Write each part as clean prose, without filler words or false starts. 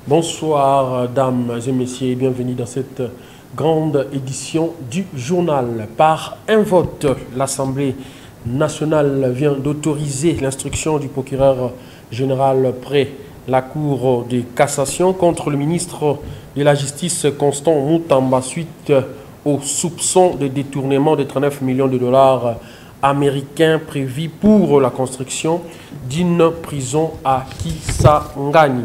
Bonsoir, dames et messieurs, bienvenue dans cette grande édition du journal. Par un vote, l'Assemblée nationale vient d'autoriser l'instruction du procureur général près la Cour de cassation contre le ministre de la Justice, Constant Moutamba, suite aux soupçons de détournement de 39 millions de dollars américains prévus pour la construction d'une prison à Kisangani.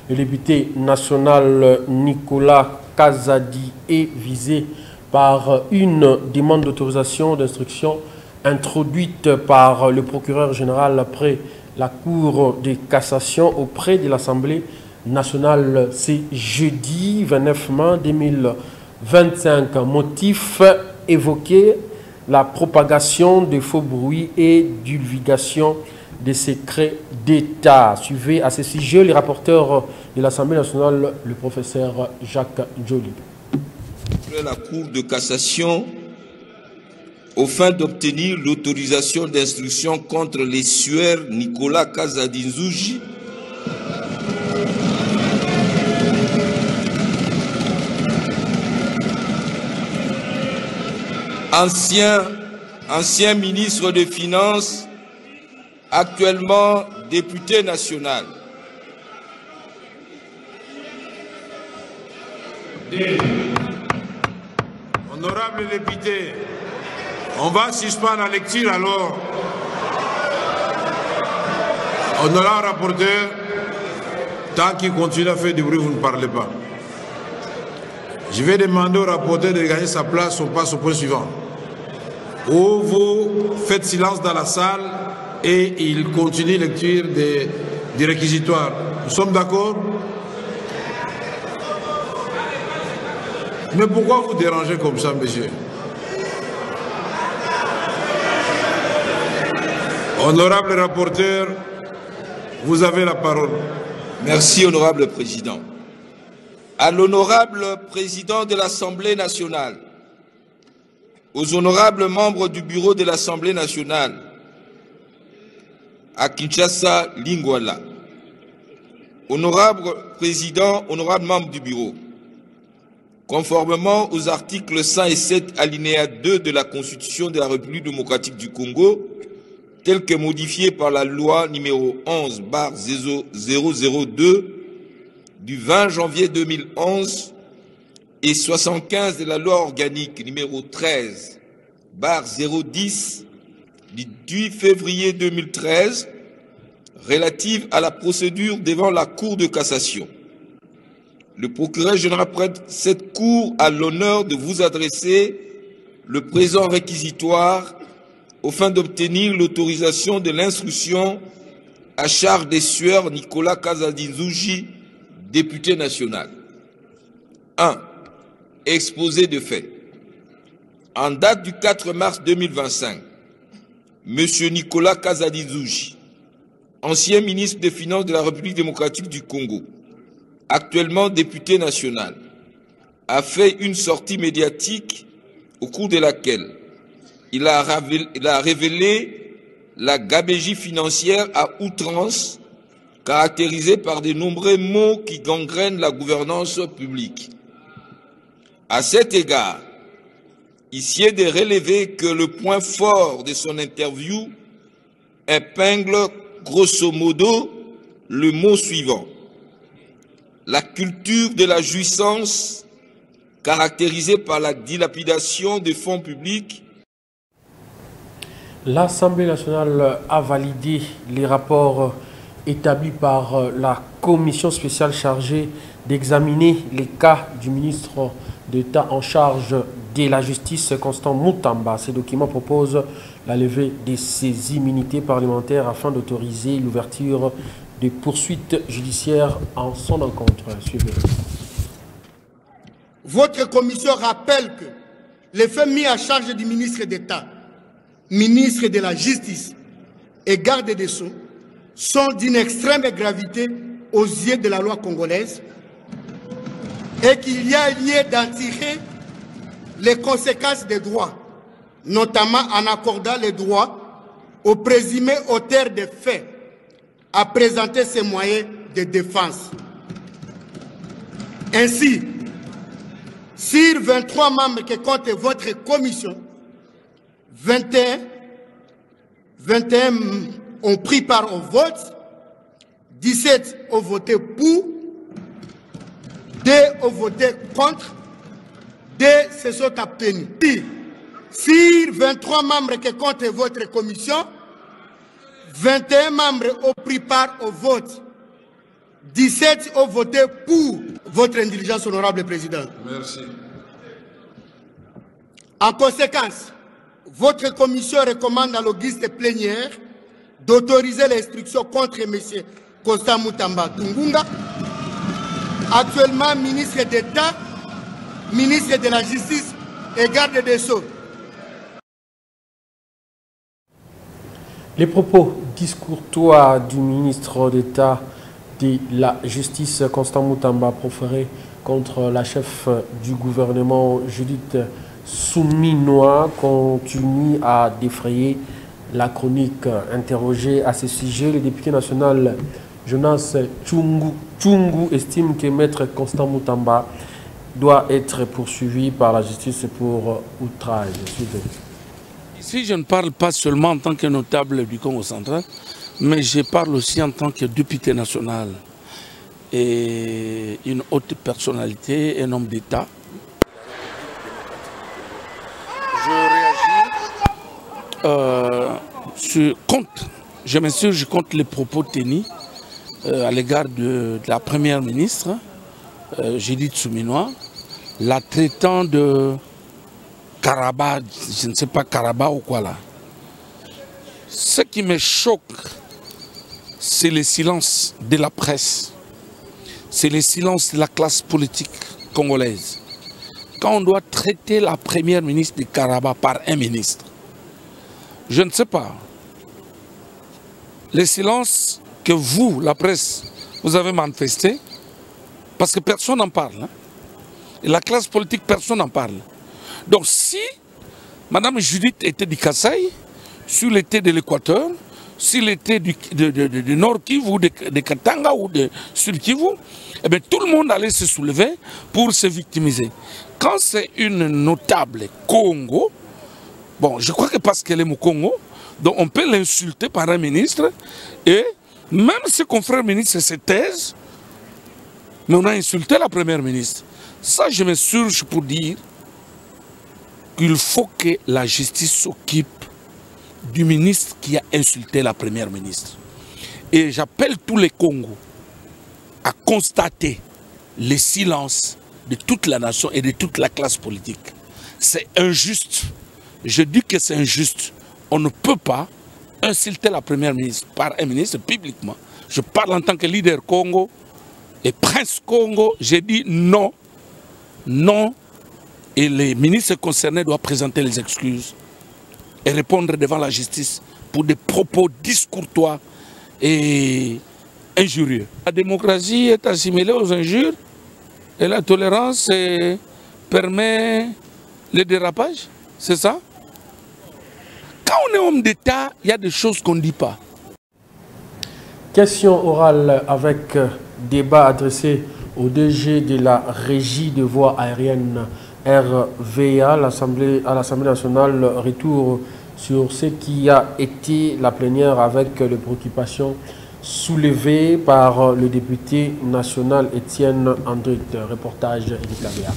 Le député national Nicolas Kazadi est visé par une demande d'autorisation d'instruction introduite par le procureur général après la Cour de cassation auprès de l'Assemblée nationale. C'est jeudi 29 mai 2025. Motif évoqué: la propagation de faux bruits et divulgation des secrets d'État. Suivez à ce sujet les rapporteurs de l'Assemblée nationale, le professeur Jacques Joly. La Cour de cassation, au fin d'obtenir l'autorisation d'instruction contre les sueurs Nicolas Kazadi Nzouji, ancien ministre des Finances, actuellement député national. Honorable député, on va suspendre la lecture alors. Honorable rapporteur, tant qu'il continue à faire du bruit, vous ne parlez pas. Je vais demander au rapporteur de gagner sa place, on passe au point suivant. Ou vous faites silence dans la salle et il continue la lecture des réquisitoires. Nous sommes d'accord? Mais pourquoi vous dérangez comme ça, monsieur? Honorable rapporteur, vous avez la parole. Merci, honorable président. À l'honorable président de l'Assemblée nationale, aux honorables membres du bureau de l'Assemblée nationale, à Kinshasa, Lingwala, honorable président, honorable membre du bureau, conformément aux articles 107 alinéa 2 de la Constitution de la République démocratique du Congo, tel que modifié par la loi numéro 11/002 du 20 janvier 2011 et 75 de la loi organique numéro 13/010 du 8 février 2013 relative à la procédure devant la Cour de cassation. Le procureur général prête cette cour à l'honneur de vous adresser le présent réquisitoire au fin d'obtenir l'autorisation de l'instruction à charge des sueurs Nicolas Kazadi Nzouji, député national. 1. Exposé de fait. En date du 4 mars 2025, M. Nicolas Kazadi Nzouji, ancien ministre des Finances de la République démocratique du Congo, actuellement député national, a fait une sortie médiatique au cours de laquelle il a révélé la gabegie financière à outrance, caractérisée par de nombreux maux qui gangrènent la gouvernance publique. À cet égard, ici est de relever que le point fort de son interview épingle grosso modo le mot suivant: la culture de la jouissance caractérisée par la dilapidation des fonds publics. L'Assemblée nationale a validé les rapports établis par la commission spéciale chargée d'examiner les cas du ministre d'État en charge de la justice, Constant Moutamba. Ces documents proposent la levée de ses immunités parlementaires afin d'autoriser l'ouverture des poursuites judiciaires en son encontre. Suivez. Votre commission rappelle que les faits mis à charge du ministre d'État, ministre de la Justice et garde des Sceaux sont d'une extrême gravité aux yeux de la loi congolaise et qu'il y a lieu d'en tirer les conséquences des droits, notamment en accordant les droits aux présumés auteurs des faits à présenter ses moyens de défense. Ainsi, sur 23 membres que compte votre commission, 21 ont pris part au vote, 17 ont voté pour, 2 ont voté contre, 2 se sont abstenus. Sur 23 membres que compte votre commission, 21 membres ont pris part au vote, 17 ont voté pour votre indulgence, honorable président. Merci. En conséquence, votre commission recommande à l'auguste plénière d'autoriser l'instruction contre M. Constant Moutamba Tungunga, actuellement ministre d'État, ministre de la Justice et garde des Sceaux. Les propos discourtois du ministre d'État de la Justice, Constant Moutamba, proférés contre la chef du gouvernement, Judith Souminois, continuent à défrayer la chronique. Interrogé à ce sujet, le député national Jonas Tchungu estime que maître Constant Moutamba doit être poursuivi par la justice pour outrage. Suivez. Ici, je ne parle pas seulement en tant que notable du Congo central, mais je parle aussi en tant que député national et une haute personnalité, un homme d'État. Je m'insurge contre les propos tenus à l'égard de la première ministre, Judith Souminois, la traitant de Karaba, je ne sais pas Karaba ou quoi là. Ce qui me choque, c'est le silence de la presse, c'est le silence de la classe politique congolaise. Quand on doit traiter la première ministre de Karaba par un ministre, je ne sais pas. Le silence que vous, la presse, vous avez manifesté, parce que personne n'en parle. Hein? Et la classe politique, personne n'en parle. Donc si Mme Judith était du Kasaï, sur l'été de l'Équateur, si l'été du Nord Kivu, ou de Katanga ou de Sud Kivu, eh bien, tout le monde allait se soulever pour se victimiser. Quand c'est une notable Congo, bon, je crois que parce qu'elle est au Congo, donc on peut l'insulter par un ministre, et même ses confrères ministres se taisent, mais on a insulté la première ministre. Ça, je me surge pour dire qu'il faut que la justice s'occupe du ministre qui a insulté la première ministre. Et j'appelle tous les Congos à constater le silence de toute la nation et de toute la classe politique. C'est injuste. Je dis que c'est injuste. On ne peut pas insulter la première ministre par un ministre publiquement. Je parle en tant que leader Congo et prince Congo. J'ai dit non, non. Et les ministres concernés doivent présenter les excuses et répondre devant la justice pour des propos discourtois et injurieux. La démocratie est assimilée aux injures et la tolérance permet le dérapage, c'est ça? Quand on est homme d'État, il y a des choses qu'on ne dit pas. Question orale avec débat adressé au DG de la Régie de voies aériennes RVA à l'Assemblée nationale. Retour sur ce qui a été la plénière avec les préoccupations soulevées par le député national Étienne Andrit. Reportage Edith Labéa.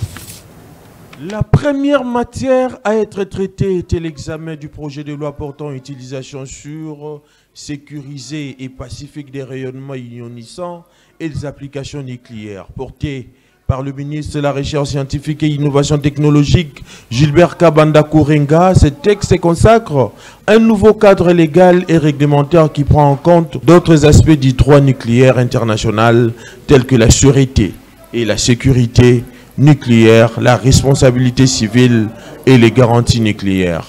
La première matière à être traitée était l'examen du projet de loi portant utilisation sûre, sécurisée et pacifique des rayonnements ionissants et des applications nucléaires, porté par le ministre de la Recherche scientifique et innovation technologique, Gilbert Kabanda Kourenga. Ce texte consacre un nouveau cadre légal et réglementaire qui prend en compte d'autres aspects du droit nucléaire international, tels que la sûreté et la sécurité nucléaire, la responsabilité civile et les garanties nucléaires.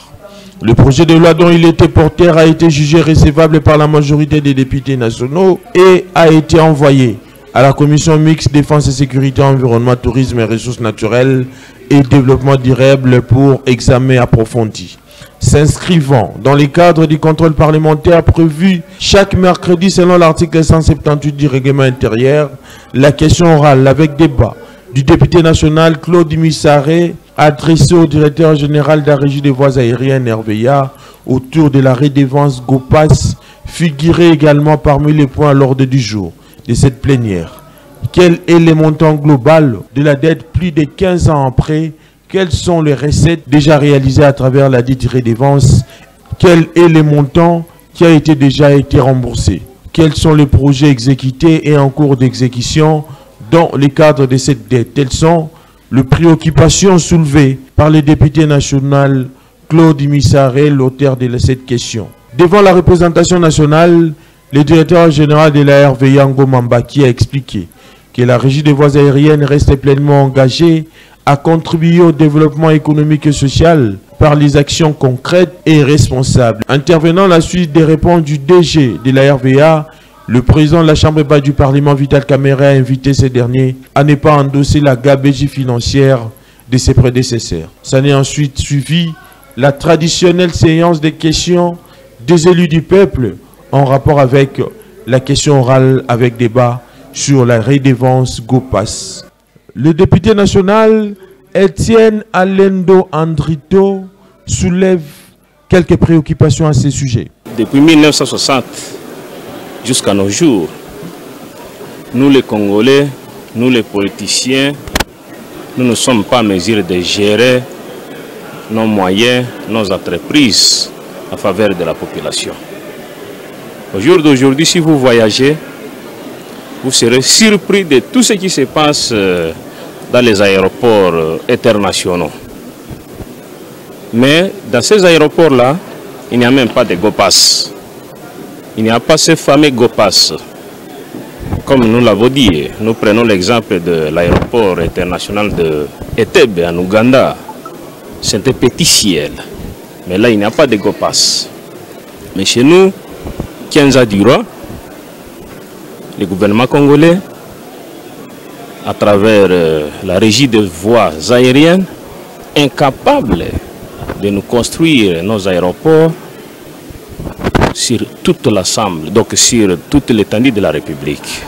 Le projet de loi dont il était porteur a été jugé recevable par la majorité des députés nationaux et a été envoyé à la commission mixte défense et sécurité, environnement, tourisme et ressources naturelles et développement durable pour examen approfondi. s'inscrivant dans les cadres du contrôle parlementaire prévu chaque mercredi selon l'article 178 du règlement intérieur. La question orale avec débat du député national Claude Missaré adressée au directeur général de la Régie des voies aériennes RVA autour de la redevance GOPAS figurait également parmi les points à l'ordre du jour de cette plénière. Quel est le montant global de la dette plus de 15 ans après? Quelles sont les recettes déjà réalisées à travers la dite redevance? Quel est le montant qui a déjà été remboursé? Quels sont les projets exécutés et en cours d'exécution dans le cadre de cette dette? Telles sont les préoccupations soulevées par le député national Claude Missaré, l'auteur de cette question. Devant la représentation nationale, le directeur général de la RVA Ngoma Mbaki a expliqué que la Régie des voies aériennes reste pleinement engagée à contribuer au développement économique et social par les actions concrètes et responsables. Intervenant à la suite des réponses du DG de la RVA, le président de la Chambre basse du Parlement, Vital Kamerhe, a invité ces derniers à ne pas endosser la gabegie financière de ses prédécesseurs. Ça n'est ensuite suivi la traditionnelle séance des questions des élus du peuple en rapport avec la question orale avec débat sur la redevance GOPAS. Le député national Étienne Alendo Andrito soulève quelques préoccupations à ce sujet. Depuis 1960 jusqu'à nos jours, nous les Congolais, nous les politiciens, nous ne sommes pas en mesure de gérer nos moyens, nos entreprises en faveur de la population. Au jour d'aujourd'hui, si vous voyagez, vous serez surpris de tout ce qui se passe dans les aéroports internationaux. Mais dans ces aéroports-là, il n'y a même pas de GOPAS. Il n'y a pas ce fameux GOPAS. Comme nous l'avons dit, nous prenons l'exemple de l'aéroport international de Entebbe en Ouganda. C'est un petit ciel. Mais là, il n'y a pas de GOPAS. Mais chez nous, 15 ans durant, le gouvernement congolais, à travers la régie des voies aériennes, incapable de nous construire nos aéroports sur toute l'ensemble, donc sur toute l'étendue de la République.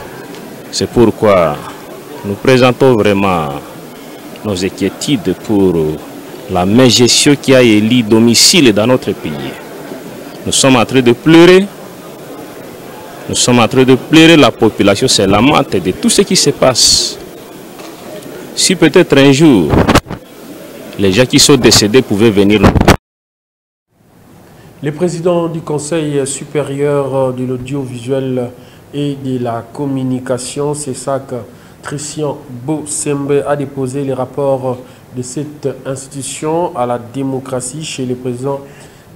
C'est pourquoi nous présentons vraiment nos inquiétudes pour la mégestion qui a élu domicile dans notre pays. Nous sommes en train de pleurer. Nous sommes en train de pleurer, la population se lamente de tout ce qui se passe. Si peut-être un jour, les gens qui sont décédés pouvaient venir nous... Le président du Conseil supérieur de l'audiovisuel et de la communication, CESAC, Christian Bosembe, a déposé les rapports de cette institution à la démocratie chez le président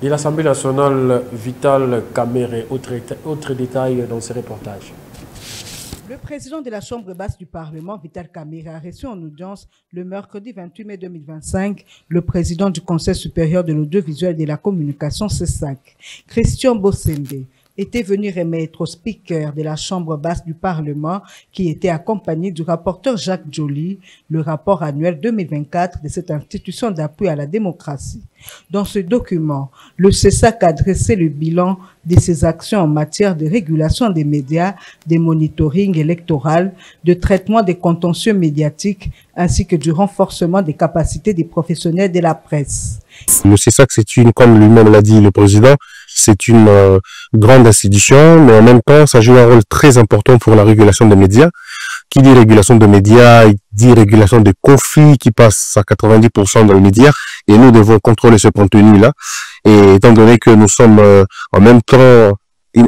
de l'Assemblée nationale, Vital Kamerhe. Autre détail dans ce reportage. Le président de la Chambre basse du Parlement, Vital Kamerhe, a reçu en audience le mercredi 28 mai 2025 le président du Conseil supérieur de l'audiovisuel et de la communication, CESAC, Christian Bosembe, était venu remettre au speaker de la Chambre basse du Parlement, qui était accompagné du rapporteur Jacques Joly, le rapport annuel 2024 de cette institution d'appui à la démocratie. Dans ce document, le CESAC a dressé le bilan de ses actions en matière de régulation des médias, de monitoring électoral, de traitement des contentieux médiatiques, ainsi que du renforcement des capacités des professionnels de la presse. Le CESAC, comme lui-même l'a dit le président, c'est une grande institution, mais en même temps, ça joue un rôle très important pour la régulation des médias. Qui dit régulation des médias, il dit régulation des conflits qui passent à 90% dans les médias, et nous devons contrôler ce contenu-là. Et étant donné que nous sommes en même temps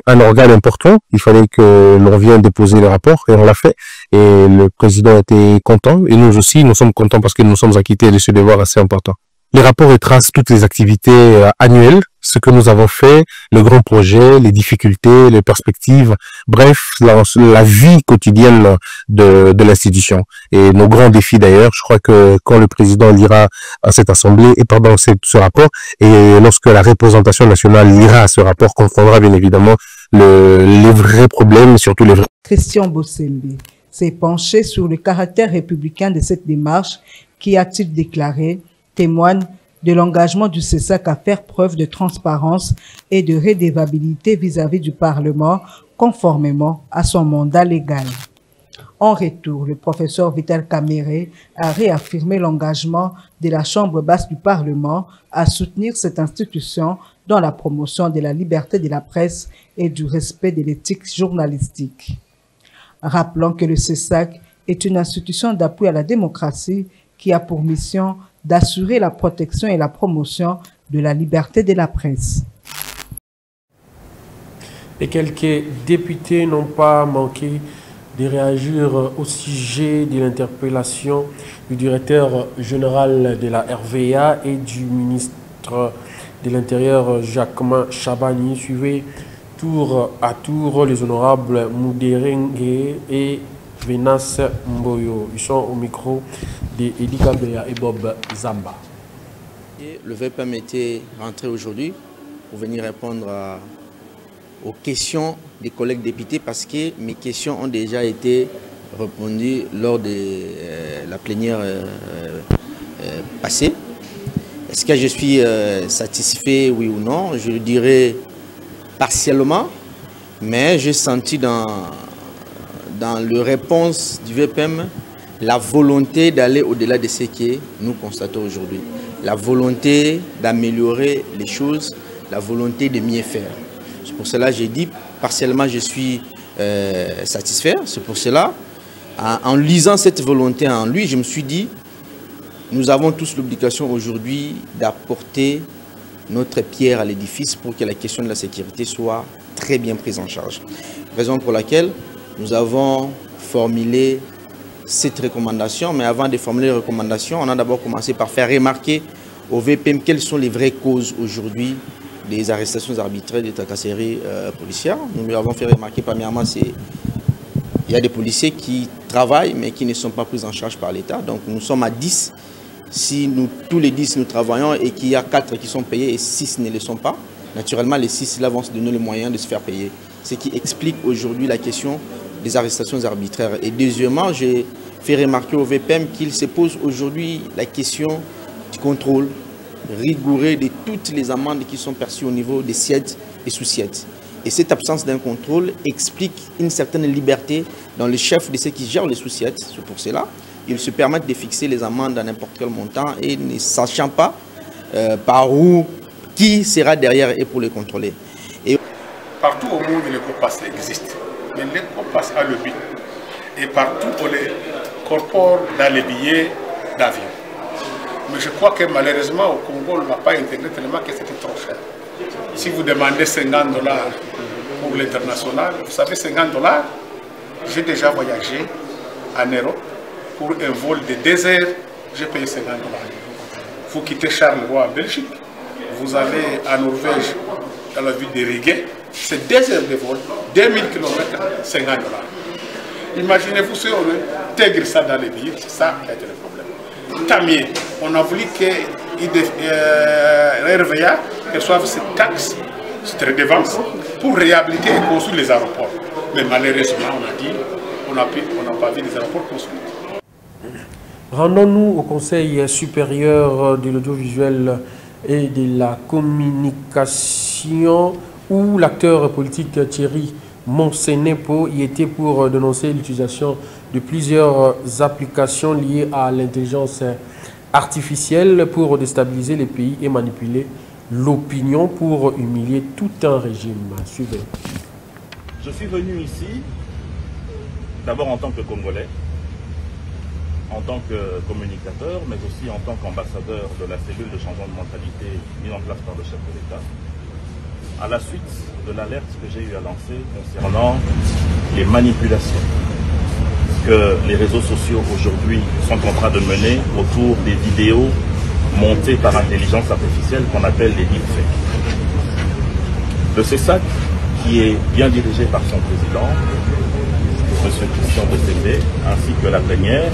un organe important, il fallait que l'on vienne déposer le rapport, et on l'a fait. Et le président était content, et nous aussi, nous sommes contents parce que nous sommes acquittés de ce devoir assez important. Les rapports retracent toutes les activités annuelles, ce que nous avons fait, le grand projet, les difficultés, les perspectives, bref, la vie quotidienne de l'institution. Et nos grands défis d'ailleurs, je crois que quand le président lira à cette assemblée, et pardon, ce rapport, et lorsque la représentation nationale lira ce rapport, comprendra bien évidemment les vrais problèmes, surtout les vrais. Christian Bosembe s'est penché sur le caractère républicain de cette démarche qui, a-t-il déclaré, témoigne de l'engagement du CESAC à faire preuve de transparence et de redevabilité vis-à-vis du Parlement, conformément à son mandat légal. En retour, le professeur Vital Kamerhe a réaffirmé l'engagement de la Chambre basse du Parlement à soutenir cette institution dans la promotion de la liberté de la presse et du respect de l'éthique journalistique. Rappelons que le CESAC est une institution d'appui à la démocratie qui a pour mission d'assurer la protection et la promotion de la liberté de la presse. Et quelques députés n'ont pas manqué de réagir au sujet de l'interpellation du directeur général de la RVA et du ministre de l'Intérieur Jacquemin Chabani. Suivez tour à tour les honorables Mouderengue et Venas Mboyo. Ils sont au micro de Edi Gabea et Bob Zamba. Le VPM était rentré aujourd'hui pour venir répondre aux questions des collègues députés parce que mes questions ont déjà été répondues lors de la plénière passée. Est-ce que je suis satisfait, oui ou non? Je le dirais partiellement, mais j'ai senti dans la réponse du VPM la volonté d'aller au-delà de ce que nous constatons aujourd'hui. La volonté d'améliorer les choses, la volonté de mieux faire. C'est pour cela que j'ai dit, partiellement, je suis satisfait. C'est pour cela, en lisant cette volonté en lui, je me suis dit, nous avons tous l'obligation aujourd'hui d'apporter notre pierre à l'édifice pour que la question de la sécurité soit très bien prise en charge. Raison pour laquelle nous avons formulé cette recommandation, mais avant de formuler les recommandations, on a d'abord commencé par faire remarquer au VPM quelles sont les vraies causes aujourd'hui des arrestations arbitraires, des tracasseries policières. Nous lui avons fait remarquer, premièrement, il y a des policiers qui travaillent mais qui ne sont pas pris en charge par l'État. Donc nous sommes à 10. Si nous, tous les 10 nous travaillons et qu'il y a 4 qui sont payés et 6 ne le sont pas, naturellement les 6 là vont se donner les moyens de se faire payer. Ce qui explique aujourd'hui la question des arrestations arbitraires. Et deuxièmement, j'ai fait remarquer au VPM qu'il se pose aujourd'hui la question du contrôle rigoureux de toutes les amendes qui sont perçues au niveau des SIED et sous-SIED. Et cette absence d'un contrôle explique une certaine liberté dans les chefs de ceux qui gèrent les sous-SIED. C'est pour cela ils se permettent de fixer les amendes à n'importe quel montant et ne sachant pas par où, qui sera derrière et pour les contrôler. Et partout au monde, les COPAS existent. Mais les COPAS a le but. Et partout, on les incorpore dans les billets d'avion. Mais je crois que malheureusement, au Congo, on n'a pas intégré tellement que c'était trop cher. Si vous demandez 50 $ pour l'international, vous savez, 50 $, j'ai déjà voyagé en Europe. Pour un vol de 2 heures, j'ai payé 50 $. Vous quittez Charleroi en Belgique, vous allez à Norvège, dans la ville de Rigue, c'est 2 heures de vol, 2000 km, 50 $. Imaginez-vous si on intègre ça dans les billets, c'est ça qui a été le problème. Tant mieux, on a voulu que RVA reçoive cette taxe, cette redevance, pour réhabiliter et construire les aéroports. Mais malheureusement, on a dit, on n'a pas vu les aéroports construits. Rendons-nous au Conseil supérieur de l'audiovisuel et de la communication où l'acteur politique Thierry Monsenepo y était pour dénoncer l'utilisation de plusieurs applications liées à l'intelligence artificielle pour déstabiliser les pays et manipuler l'opinion pour humilier tout un régime. Suivez. Je suis venu ici d'abord en tant que Congolais, en tant que communicateur, mais aussi en tant qu'ambassadeur de la cellule de changement de mentalité mise en place par le chef de l'État, à la suite de l'alerte que j'ai eu à lancer concernant les manipulations que les réseaux sociaux aujourd'hui sont en train de mener autour des vidéos montées par intelligence artificielle qu'on appelle les deepfakes. Le CESAC, qui est bien dirigé par son président, M. Christian Bossédé, ainsi que la plénière,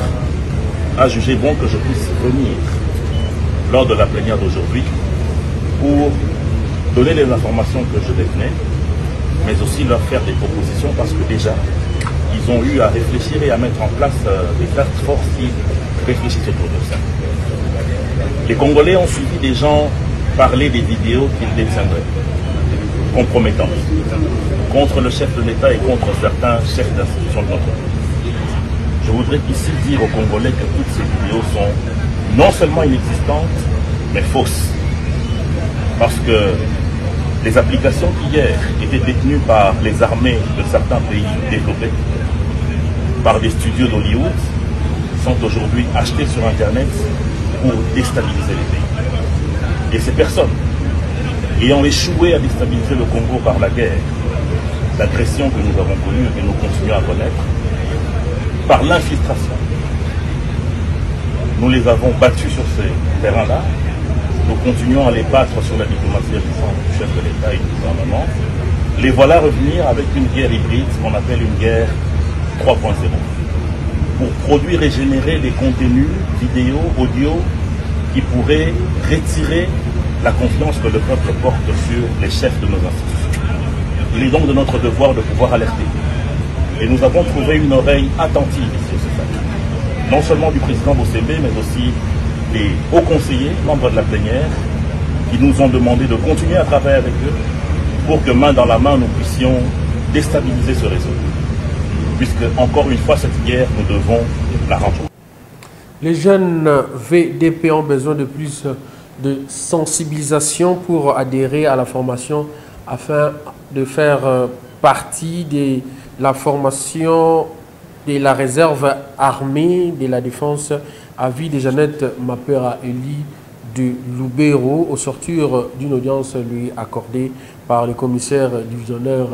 a jugé bon que je puisse venir lors de la plénière d'aujourd'hui pour donner les informations que je détenais, mais aussi leur faire des propositions parce que déjà, ils ont eu à réfléchir et à mettre en place des task forces qui réfléchissent autour de ça. Les Congolais ont suivi des gens parler des vidéos qu'ils détiendraient, compromettantes, contre le chef de l'État et contre certains chefs d'institutions de notre pays. Je voudrais ici dire aux Congolais que toutes ces vidéos sont non seulement inexistantes, mais fausses. Parce que les applications qui hier étaient détenues par les armées de certains pays développés, par des studios d'Hollywood, sont aujourd'hui achetées sur Internet pour déstabiliser les pays. Et ces personnes, ayant échoué à déstabiliser le Congo par la guerre, l'agression que nous avons connue et que nous continuons à connaître, par l'infiltration, nous les avons battus sur ces terrains-là. Nous continuons à les battre sur la diplomatie du chef de l'État et du gouvernement. Les voilà revenir avec une guerre hybride, ce qu'on appelle une guerre 3.0, pour produire et générer des contenus, vidéos, audio, qui pourraient retirer la confiance que le peuple porte sur les chefs de nos institutions. Il est donc de notre devoir de pouvoir alerter. Et nous avons trouvé une oreille attentive sur ce fait. Non seulement du président Bossembe, mais aussi des hauts conseillers, membres de la plénière, qui nous ont demandé de continuer à travailler avec eux pour que main dans la main, nous puissions déstabiliser ce réseau. Puisque, encore une fois, cette guerre, nous devons la remporter. Les jeunes VDP ont besoin de plus de sensibilisation pour adhérer à la formation afin de faire partie de la formation de la réserve armée de la défense. Avis de Jeannette Mapera Eli de Lubero au sortir d'une audience lui accordée par le commissaire divisionnaire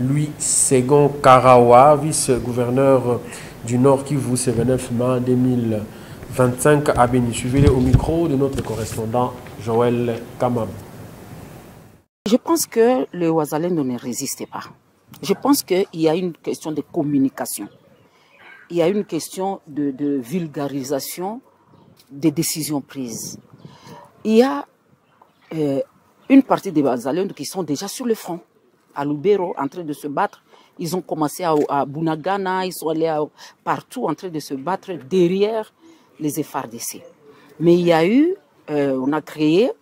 Louis Ségon Karawa, vice-gouverneur du Nord Kivu, ce 29 mai 2025 à Béni. Suivez-le au micro de notre correspondant Joël Kamab. Je pense que le Ouazalendo ne résistait pas. Je pense qu'il y a une question de communication. Il y a une question de vulgarisation des décisions prises. Il y a une partie des Ouazalendo qui sont déjà sur le front, à Lubero, en train de se battre. Ils ont commencé à Bunagana, ils sont allés partout en train de se battre derrière les FARDC. Mais il y a eu, on a créé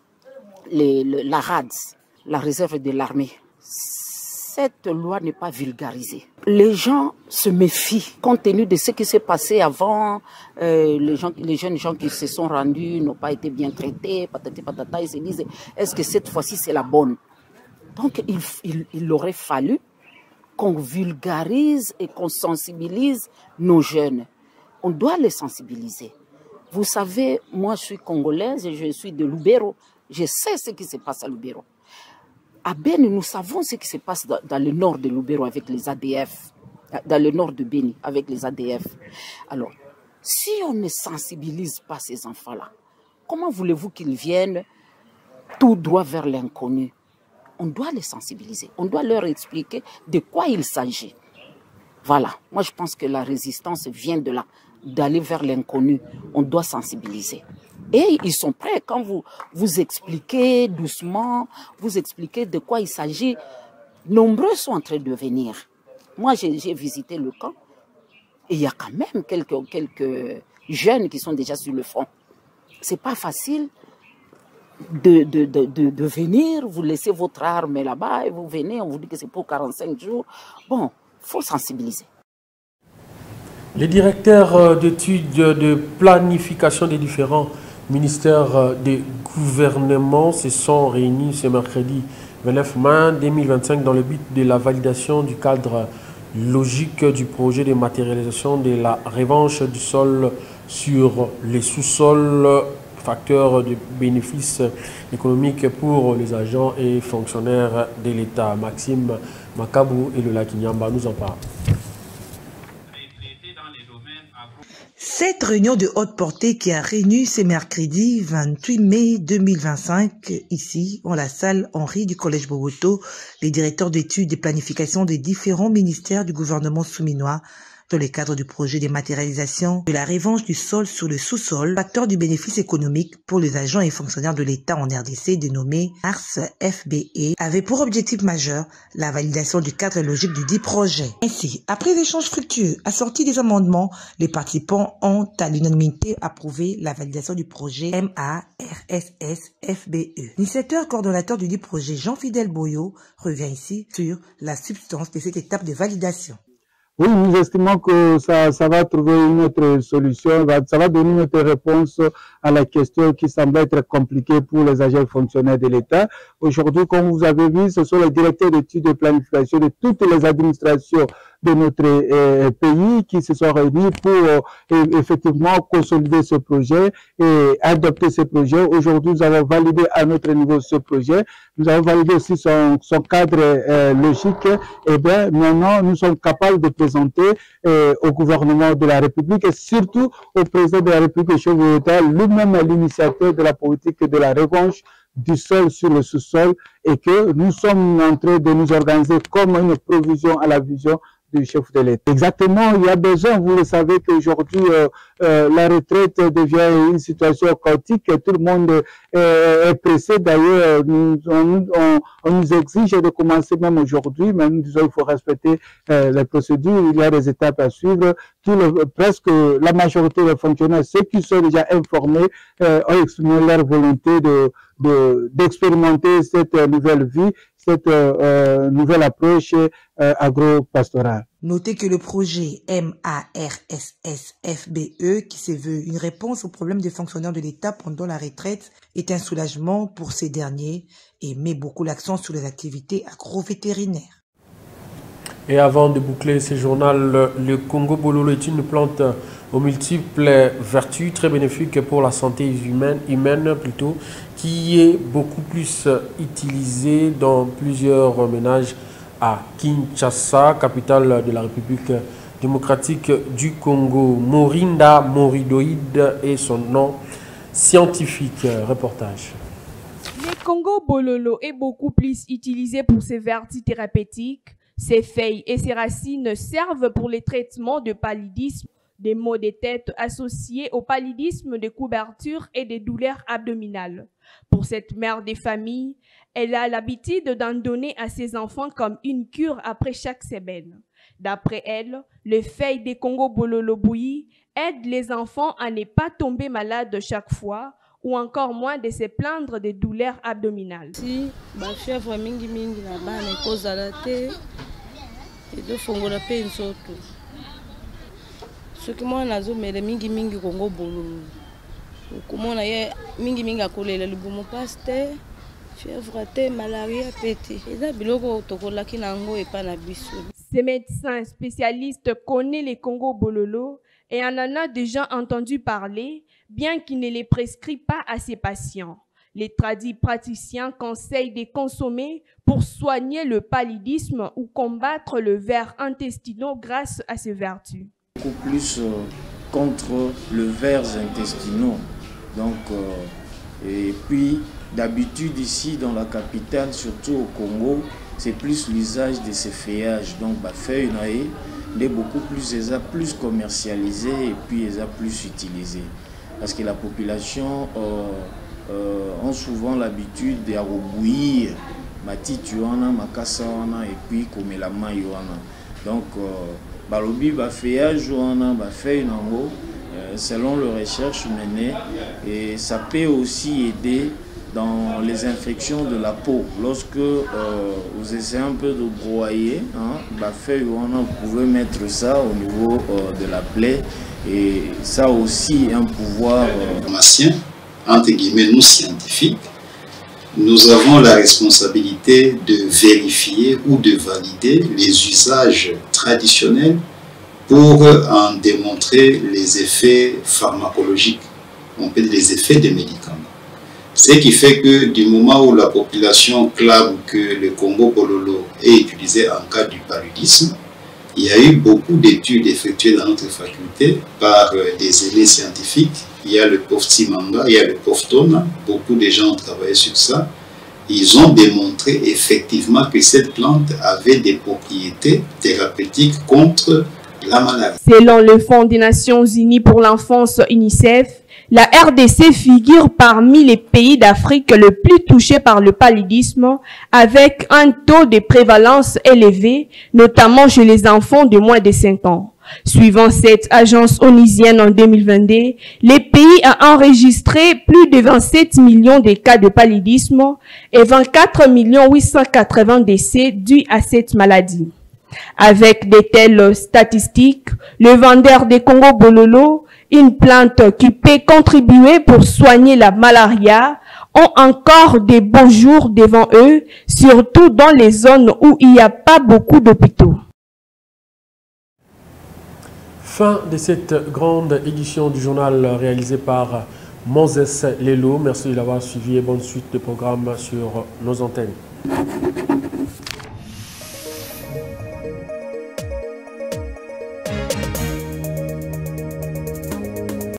la RADS, la réserve de l'armée. Cette loi n'est pas vulgarisée. Les gens se méfient compte tenu de ce qui s'est passé avant. Les jeunes gens qui se sont rendus n'ont pas été bien traités, patati patata, ils se disent est-ce que cette fois-ci c'est la bonne? Donc il aurait fallu qu'on vulgarise et qu'on sensibilise nos jeunes. On doit les sensibiliser. Vous savez, moi je suis congolaise et je suis de Lubero. Je sais ce qui se passe à Lubero. À Beni, nous savons ce qui se passe dans le nord de Lubero avec les ADF, dans le nord de Beni avec les ADF. Alors, si on ne sensibilise pas ces enfants-là, comment voulez-vous qu'ils viennent tout droit vers l'inconnu? On doit les sensibiliser, on doit leur expliquer de quoi il s'agit. Voilà, moi je pense que la résistance vient de là, d'aller vers l'inconnu. On doit sensibiliser. Et ils sont prêts, quand vous expliquez doucement, vous expliquez de quoi il s'agit, nombreux sont en train de venir. Moi, j'ai visité le camp et il y a quand même quelques jeunes qui sont déjà sur le front. C'est pas facile de venir, vous laissez votre arme là-bas et vous venez, on vous dit que c'est pour 45 jours. Bon, il faut sensibiliser. Les directeurs d'études de planification des différents ministères des gouvernements se sont réunis ce mercredi 29 mai 2025 dans le but de la validation du cadre logique du projet de matérialisation de la revanche du sol sur les sous-sols, facteur de bénéfices économiques pour les agents et fonctionnaires de l'État. Maxime Makabou et Lola Kinyamba nous en parlent. Cette réunion de haute portée qui a réuni ce mercredi 28 mai 2025, ici, en la salle Henri du Collège Bogoto, les directeurs d'études et planification des différents ministères du gouvernement souminois dans le cadre du projet de matérialisation de la revanche du sol sur le sous-sol, facteur du bénéfice économique pour les agents et fonctionnaires de l'État en RDC dénommé ARS-FBE, avait pour objectif majeur la validation du cadre logique du dit projet. Ainsi, après des échanges fructueux assortis des amendements, les participants ont à l'unanimité approuvé la validation du projet MARSS-FBE. L'initiateur coordonnateur du dit projet, Jean-Fidèle Boyo, revient ici sur la substance de cette étape de validation. Oui, nous estimons que ça va trouver une autre solution, ça va donner une autre réponse à la question qui semble être compliquée pour les agents fonctionnaires de l'État. Aujourd'hui, comme vous avez vu, ce sont les directeurs d'études de planification de toutes les administrations de notre pays qui se sont réunis pour effectivement consolider ce projet et adopter ce projet. Aujourd'hui, nous avons validé à notre niveau ce projet. Nous avons validé aussi son cadre logique. Et bien, maintenant, nous sommes capables de présenter au gouvernement de la République et surtout au président de la République, le chef de l'État, lui-même l'initiateur de la politique de la revanche du sol sur le sous-sol et que nous sommes en train de nous organiser comme une provision à la vision du chef de l'État. Exactement, il y a besoin, vous le savez qu'aujourd'hui la retraite devient une situation chaotique, tout le monde est pressé. D'ailleurs, on nous exige de commencer même aujourd'hui, mais nous disons qu'il faut respecter les procédures, il y a des étapes à suivre. Presque la majorité des fonctionnaires, ceux qui sont déjà informés, ont exprimé leur volonté d'expérimenter cette nouvelle vie, cette nouvelle approche agro-pastorale. Notez que le projet MARSS-FBE, qui se veut une réponse aux problèmes des fonctionnaires de l'État pendant la retraite, est un soulagement pour ces derniers et met beaucoup l'accent sur les activités agro-vétérinaires. Et avant de boucler ce journal, le Congo Bololo est une plante aux multiples vertus très bénéfiques pour la santé humaine plutôt, qui est beaucoup plus utilisée dans plusieurs ménages à Kinshasa, capitale de la République démocratique du Congo. Morinda moridoïde est son nom scientifique. Reportage. Le Congo Bololo est beaucoup plus utilisé pour ses vertus thérapeutiques. Ses feuilles et ses racines servent pour les traitements de paludisme, des maux de tête associés au paludisme, de couverture et des douleurs abdominales. Pour cette mère de famille, elle a l'habitude d'en donner à ses enfants comme une cure après chaque semaine. D'après elle, les feuilles de Congo Bololo bouillies aident les enfants à ne pas tomber malades chaque fois ou encore moins de se plaindre des douleurs abdominales. Si ba fièvre mingi na bana ekozala te ezofongola mpe nzoto soki mwana azomela mingi Congo Bololo okomona ye mingi akolela libumu mpasi te fièvre te malaria pe te eza biloko tokolaki nango epa na biso. Ce médecin spécialiste connaît les Congo Bololo et en a déjà entendu parler, bien qu'il ne les prescrit pas à ses patients. Les praticiens conseillent de consommer pour soigner le paludisme ou combattre le ver intestinaux grâce à ses vertus. Beaucoup plus contre le vers intestinaux. Donc, et puis, d'habitude ici dans la capitale, surtout au Congo, c'est plus l'usage de ces feuillages. Donc, feuilles est beaucoup plus commercialisé et puis ils sont plus utilisé. Parce que la population ont souvent l'habitude de bouillir mati tuana, makasa wana et puis comme la maille wana. Donc, balobi feuillage wana, feuille nango, selon les recherches menées, et ça peut aussi aider dans les infections de la peau. Lorsque vous essayez un peu de broyer, feuille wana, vous pouvez mettre ça au niveau de la plaie. Et ça a aussi un pouvoir pharmacien, entre guillemets, nous scientifiques, nous avons la responsabilité de vérifier ou de valider les usages traditionnels pour en démontrer les effets pharmacologiques, on peut dire les effets des médicaments. Ce qui fait que du moment où la population clame que le Congo Bololo est utilisé en cas du paludisme, il y a eu beaucoup d'études effectuées dans notre faculté par des aînés scientifiques. Il y a le prof Timanga, il y a le prof Tona. Beaucoup de gens ont travaillé sur ça. Ils ont démontré effectivement que cette plante avait des propriétés thérapeutiques contre la malaria. Selon le Fonds des Nations Unies pour l'enfance UNICEF, la RDC figure parmi les pays d'Afrique le plus touchés par le paludisme, avec un taux de prévalence élevé, notamment chez les enfants de moins de 5 ans. Suivant cette agence onusienne en 2022, les pays ont enregistré plus de 27 millions de cas de paludisme et 24 880 décès dus à cette maladie. Avec de telles statistiques, le vendeur de Congo Bololo, une plante qui peut contribuer pour soigner la malaria, ont encore de beaux jours devant eux, surtout dans les zones où il n'y a pas beaucoup d'hôpitaux. Fin de cette grande édition du journal réalisé par Moses Lelo. Merci de l'avoir suivi et bonne suite de programme sur nos antennes.